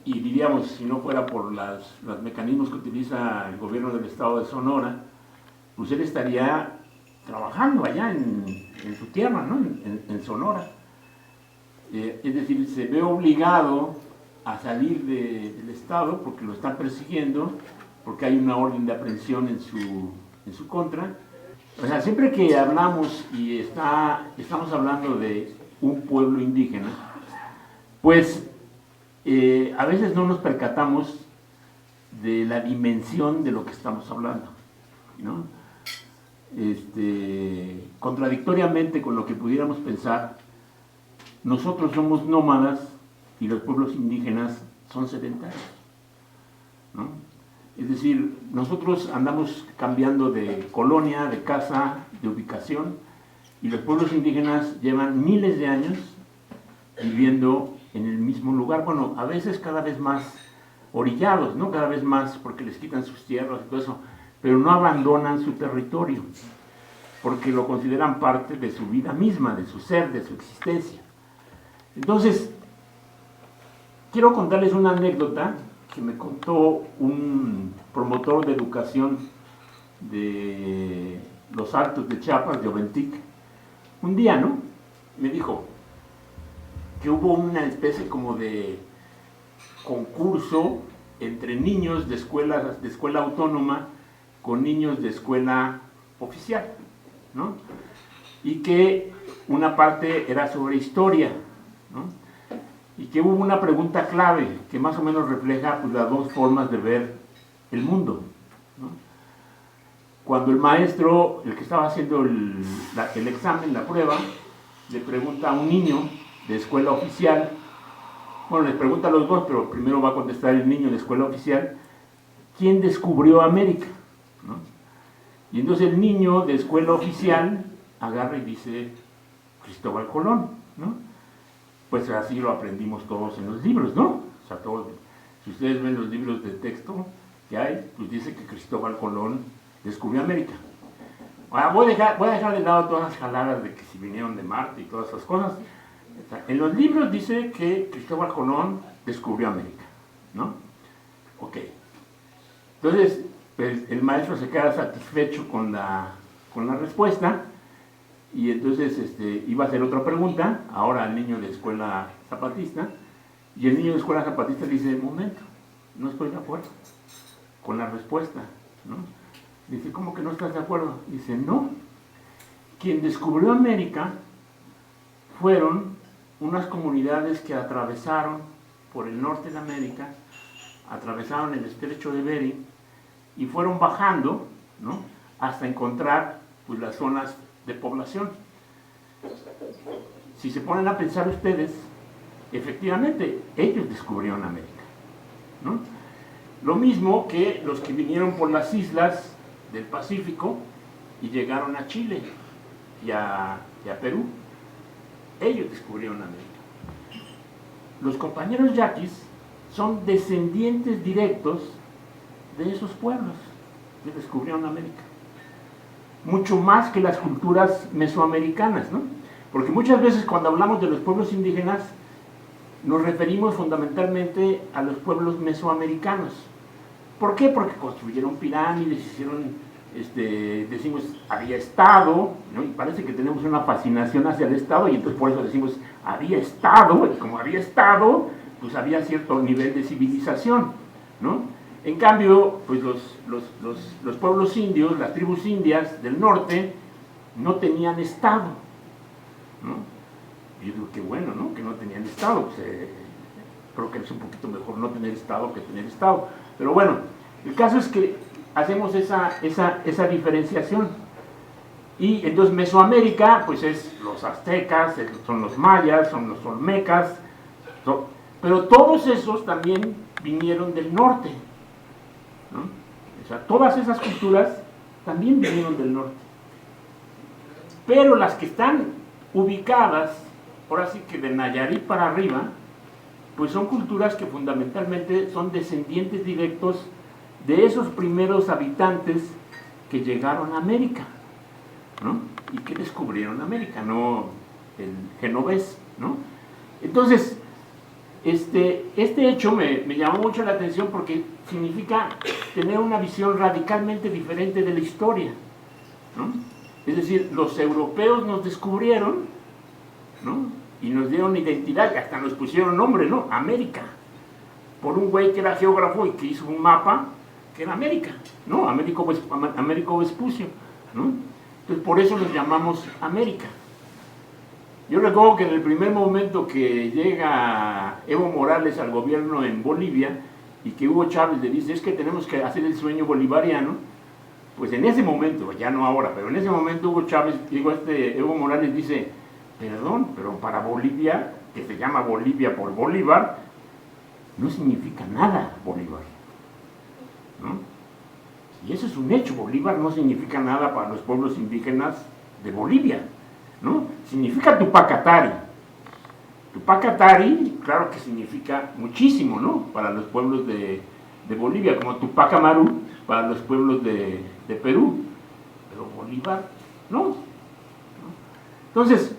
y diríamos, si no fuera por los mecanismos que utiliza el gobierno del estado de Sonora, pues él estaría trabajando allá en su tierra, ¿no? En Sonora. Es decir, se ve obligado a salir del estado porque lo están persiguiendo, porque hay una orden de aprehensión en su contra. O sea, siempre que hablamos y estamos hablando de un pueblo indígena, pues a veces no nos percatamos de la dimensión de lo que estamos hablando, ¿no? Contradictoriamente con lo que pudiéramos pensar, nosotros somos nómadas y los pueblos indígenas son sedentarios, ¿no? Es decir, nosotros andamos cambiando de colonia, de casa, de ubicación, y los pueblos indígenas llevan miles de años viviendo en el mismo lugar, bueno, a veces cada vez más orillados, ¿no? Cada vez más porque les quitan sus tierras y todo eso, pero no abandonan su territorio, porque lo consideran parte de su vida misma, de su ser, de su existencia. Entonces, quiero contarles una anécdota que me contó un promotor de educación de los Altos de Chiapas, de Oventic. Un día, ¿no? Me dijo que hubo una especie como de concurso entre niños de escuela autónoma con niños de escuela oficial, ¿no? Y que una parte era sobre historia, ¿no? Y que hubo una pregunta clave que más o menos refleja pues, las dos formas de ver el mundo, ¿no? Cuando el maestro, el que estaba haciendo el examen, la prueba, le pregunta a un niño de escuela oficial, bueno, les pregunta a los dos, pero primero va a contestar el niño de escuela oficial, ¿quién descubrió América? ¿No? Y entonces el niño de escuela oficial agarra y dice Cristóbal Colón, ¿no? Pues así lo aprendimos todos en los libros, ¿no? O sea, todos, si ustedes ven los libros de texto que hay, pues dice que Cristóbal Colón descubrió América. Ahora voy a dejar de lado todas las jaladas de que si vinieron de Marte y todas esas cosas. En los libros dice que Cristóbal Colón descubrió América, ¿no? Ok. Entonces, pues, el maestro se queda satisfecho con la respuesta y entonces iba a hacer otra pregunta, ahora al niño de escuela zapatista, y el niño de escuela zapatista le dice, un momento, no estoy de acuerdo con la respuesta, ¿no? Dice, ¿cómo que no estás de acuerdo? Dice, no, quien descubrió América fueron unas comunidades que atravesaron por el norte de América, atravesaron el estrecho de Bering y fueron bajando, ¿no? Hasta encontrar pues, las zonas de población. Si se ponen a pensar ustedes, efectivamente, ellos descubrieron América, ¿no? Lo mismo que los que vinieron por las islas del Pacífico y llegaron a Chile y a Perú. Ellos descubrieron América. Los compañeros yaquis son descendientes directos de esos pueblos que descubrieron América. Mucho más que las culturas mesoamericanas, ¿no? Porque muchas veces cuando hablamos de los pueblos indígenas nos referimos fundamentalmente a los pueblos mesoamericanos. ¿Por qué? Porque construyeron pirámides, hicieron, decimos, había Estado, ¿no? Y parece que tenemos una fascinación hacia el Estado y entonces por eso decimos, había Estado, y como había Estado, pues había cierto nivel de civilización, ¿no? En cambio, pues los pueblos indios, las tribus indias del norte, no tenían Estado, ¿no? Y yo digo, qué bueno, ¿no? Que no tenían Estado, pues, creo que es un poquito mejor no tener Estado que tener Estado. Pero bueno, el caso es que hacemos esa diferenciación. Y entonces Mesoamérica, pues es los aztecas, son los mayas, son los olmecas, pero todos esos también vinieron del norte, ¿no? O sea, todas esas culturas también vinieron del norte. Pero las que están ubicadas, ahora sí que de Nayarit para arriba, pues son culturas que fundamentalmente son descendientes directos de esos primeros habitantes que llegaron a América, ¿no? Y que descubrieron América, no el genovés, ¿no? Entonces, Este hecho me llamó mucho la atención porque significa tener una visión radicalmente diferente de la historia, ¿no? Es decir, los europeos nos descubrieron, ¿no? Y nos dieron identidad, hasta nos pusieron nombre, ¿no? América, por un güey que era geógrafo y que hizo un mapa que era América, ¿no? Américo Vespucio, ¿no? Entonces por eso nos llamamos América. Yo recuerdo que en el primer momento que llega Evo Morales al gobierno en Bolivia y que Hugo Chávez le dice, es que tenemos que hacer el sueño bolivariano, pues en ese momento, ya no ahora, pero en ese momento Evo Morales dice, perdón, pero para Bolivia, que se llama Bolivia por Bolívar, no significa nada Bolívar, ¿no? Y eso es un hecho, Bolívar no significa nada para los pueblos indígenas de Bolivia, ¿no? Significa Tupac-Katari. Tupac-Katari, claro que significa muchísimo, ¿no? Para los pueblos de Bolivia, como Tupac Amaru para los pueblos de Perú, pero Bolívar no. Entonces,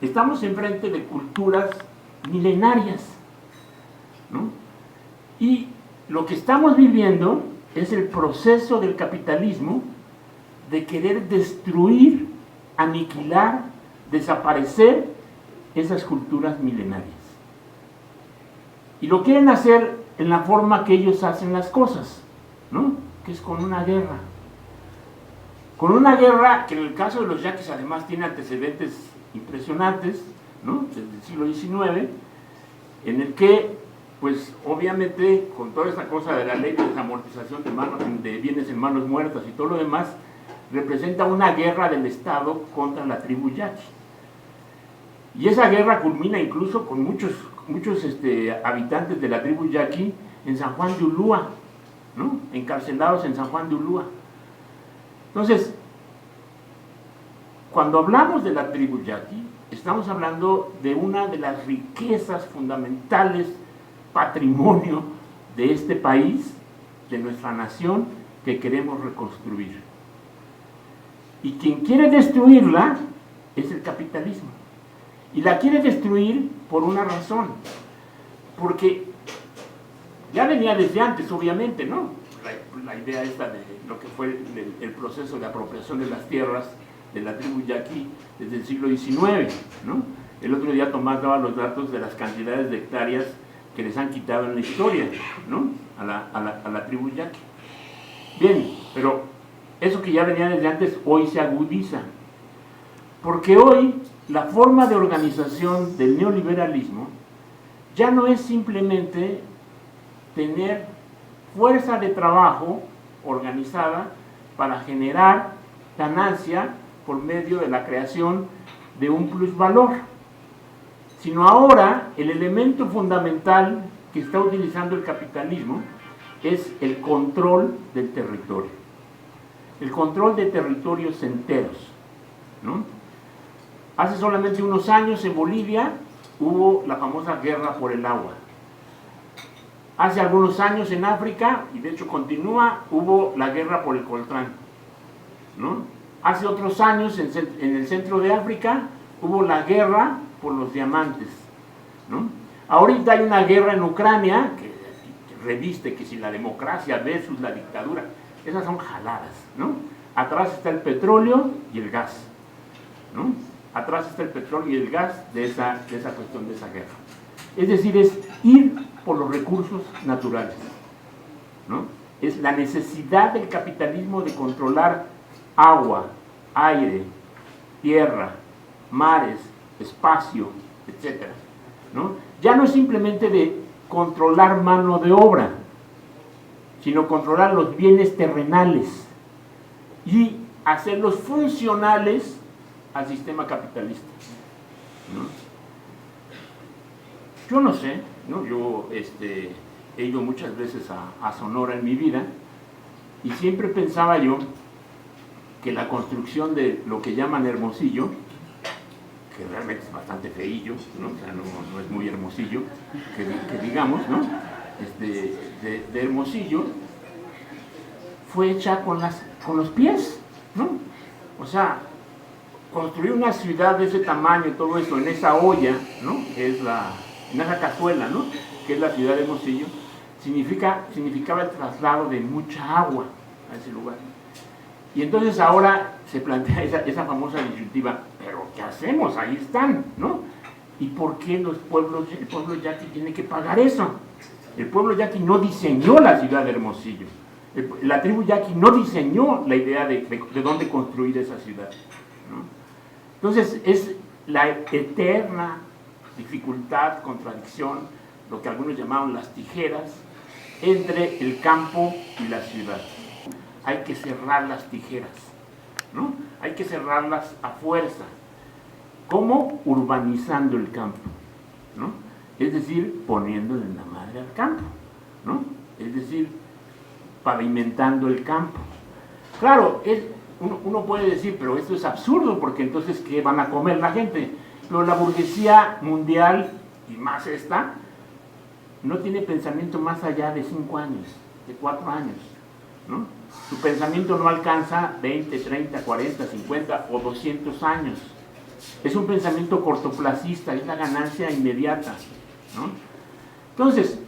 estamos enfrente de culturas milenarias, ¿no? Y lo que estamos viviendo es el proceso del capitalismo de querer destruir, aniquilar, desaparecer esas culturas milenarias. Y lo quieren hacer en la forma que ellos hacen las cosas, ¿no? Que es con una guerra. Con una guerra que en el caso de los yaquis además tiene antecedentes impresionantes, ¿no? Desde el siglo XIX, en el que, pues obviamente, con toda esta cosa de la ley de desamortización de bienes en manos muertas y todo lo demás, representa una guerra del Estado contra la tribu yaqui. Y esa guerra culmina incluso con muchos habitantes de la tribu yaqui en San Juan de Ulúa, ¿no? Encarcelados en San Juan de Ulúa. Entonces, cuando hablamos de la tribu yaqui, estamos hablando de una de las riquezas fundamentales, patrimonio de este país, de nuestra nación, que queremos reconstruir. Y quien quiere destruirla es el capitalismo. Y la quiere destruir por una razón. Porque ya venía desde antes, obviamente, ¿no? La idea esta de lo que fue el proceso de apropiación de las tierras de la tribu yaqui desde el siglo XIX, ¿no? El otro día Tomás daba los datos de las cantidades de hectáreas que les han quitado en la historia, ¿no? A la tribu yaqui. Bien, pero eso que ya venía desde antes, hoy se agudiza. Porque hoy la forma de organización del neoliberalismo ya no es simplemente tener fuerza de trabajo organizada para generar ganancia por medio de la creación de un plusvalor, sino ahora el elemento fundamental que está utilizando el capitalismo es el control del territorio. El control de territorios enteros, ¿no? Hace solamente unos años en Bolivia hubo la famosa guerra por el agua. Hace algunos años en África, y de hecho continúa, hubo la guerra por el coltrán, ¿no? Hace otros años en el centro de África hubo la guerra por los diamantes, ¿no? Ahorita hay una guerra en Ucrania que reviste que si la democracia versus la dictadura. Esas son jaladas, ¿no? Atrás está el petróleo y el gas, ¿no? Atrás está el petróleo y el gas de esa cuestión de esa guerra. Es decir, es ir por los recursos naturales, ¿no? Es la necesidad del capitalismo de controlar agua, aire, tierra, mares, espacio, etcétera, ¿no? Ya no es simplemente de controlar mano de obra, sino controlar los bienes terrenales y hacerlos funcionales al sistema capitalista, ¿no? Yo no sé, ¿no? Yo he ido muchas veces a Sonora en mi vida y siempre pensaba yo que la construcción de lo que llaman Hermosillo, que realmente es bastante feillo, ¿no? O sea, no es muy hermosillo, que digamos, ¿no? De Hermosillo, fue hecha con los pies, ¿no? O sea, construir una ciudad de ese tamaño y todo eso en esa olla, ¿no? Que es en esa cazuela, ¿no? Que es la ciudad de Hermosillo, significaba el traslado de mucha agua a ese lugar. Y entonces ahora se plantea esa famosa disyuntiva, pero ¿qué hacemos? Ahí están, ¿no? ¿Y por qué el pueblo yaqui tiene que pagar eso? El pueblo yaqui no diseñó la ciudad de Hermosillo. La tribu yaqui no diseñó la idea de dónde construir esa ciudad, ¿no? Entonces es la eterna dificultad, contradicción, lo que algunos llamaban las tijeras, entre el campo y la ciudad. Hay que cerrar las tijeras, ¿no? Hay que cerrarlas a fuerza. ¿Cómo? Urbanizando el campo, ¿no? Es decir, poniéndole la madre al campo, ¿no? Es decir, pavimentando el campo. Claro, uno puede decir, pero esto es absurdo, porque entonces, ¿qué van a comer la gente? Pero la burguesía mundial, y más esta, no tiene pensamiento más allá de 5 años, de 4 años, ¿no? Su pensamiento no alcanza 20, 30, 40, 50 o 200 años. Es un pensamiento cortoplacista, es la ganancia inmediata, ¿no? Entonces,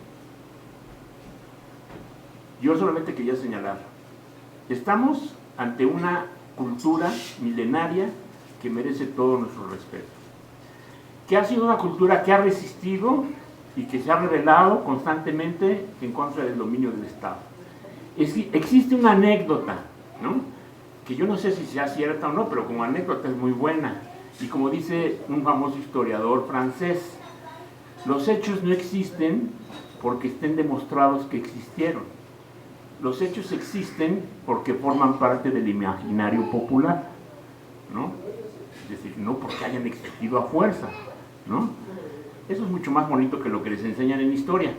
yo solamente quería señalar, estamos ante una cultura milenaria que merece todo nuestro respeto, que ha sido una cultura que ha resistido y que se ha rebelado constantemente en contra del dominio del Estado. Existe una anécdota, ¿no? Que yo no sé si sea cierta o no, pero como anécdota es muy buena, y como dice un famoso historiador francés, los hechos no existen porque estén demostrados que existieron. Los hechos existen porque forman parte del imaginario popular, ¿no? Es decir, no porque hayan existido a fuerza, ¿no? Eso es mucho más bonito que lo que les enseñan en historia,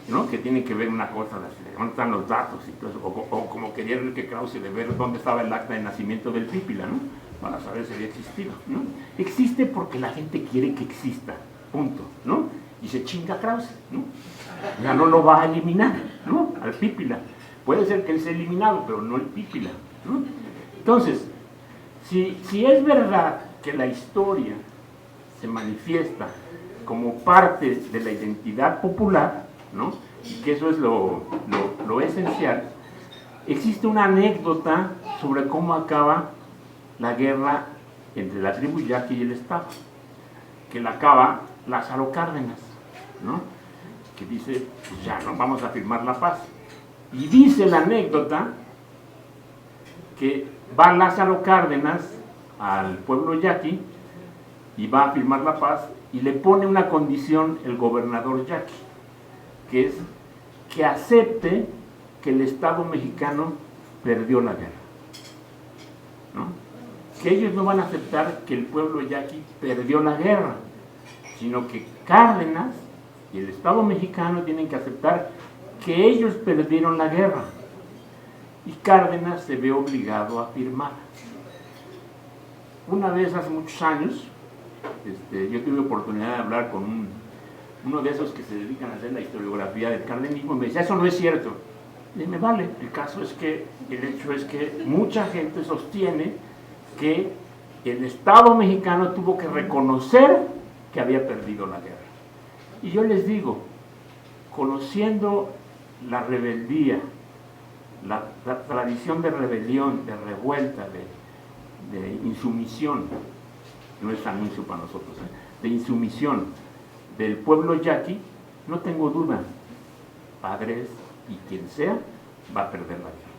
¿no? Que tiene que ver una cosa, dónde están los datos y todo eso, o como quería Enrique Krause de ver dónde estaba el acta de nacimiento del Pípila, ¿no? Para saber si había existido, ¿no? Existe porque la gente quiere que exista, punto, ¿no? Y se chinga Krause, ¿no? Ya no lo va a eliminar, ¿no? Al Pípila. Puede ser que él sea eliminado, pero no el Pípila, ¿no? Entonces, si es verdad que la historia se manifiesta como parte de la identidad popular, ¿no? Y que eso es lo esencial, existe una anécdota sobre cómo acaba la guerra entre la tribu yaqui y el Estado, que la acaba Lázaro Cárdenas, ¿no? Que dice, pues ya, ¿no? Vamos a firmar la paz. Y dice la anécdota que va Lázaro Cárdenas al pueblo yaqui y va a firmar la paz y le pone una condición el gobernador yaqui, que es que acepte que el Estado mexicano perdió la guerra, ¿no? Que ellos no van a aceptar que el pueblo yaqui perdió la guerra, sino que Cárdenas y el Estado mexicano tienen que aceptar que ellos perdieron la guerra, y Cárdenas se ve obligado a firmar. Una vez hace muchos años, yo tuve oportunidad de hablar con uno de esos que se dedican a hacer la historiografía del cardenismo, y me decía, eso no es cierto. Y me vale, el hecho es que mucha gente sostiene que el Estado mexicano tuvo que reconocer que había perdido la guerra. Y yo les digo, conociendo la rebeldía, la tradición de rebelión, de revuelta, de insumisión, no es anuncio para nosotros, de insumisión del pueblo yaqui, no tengo duda, Padres y quien sea, va a perder la guerra.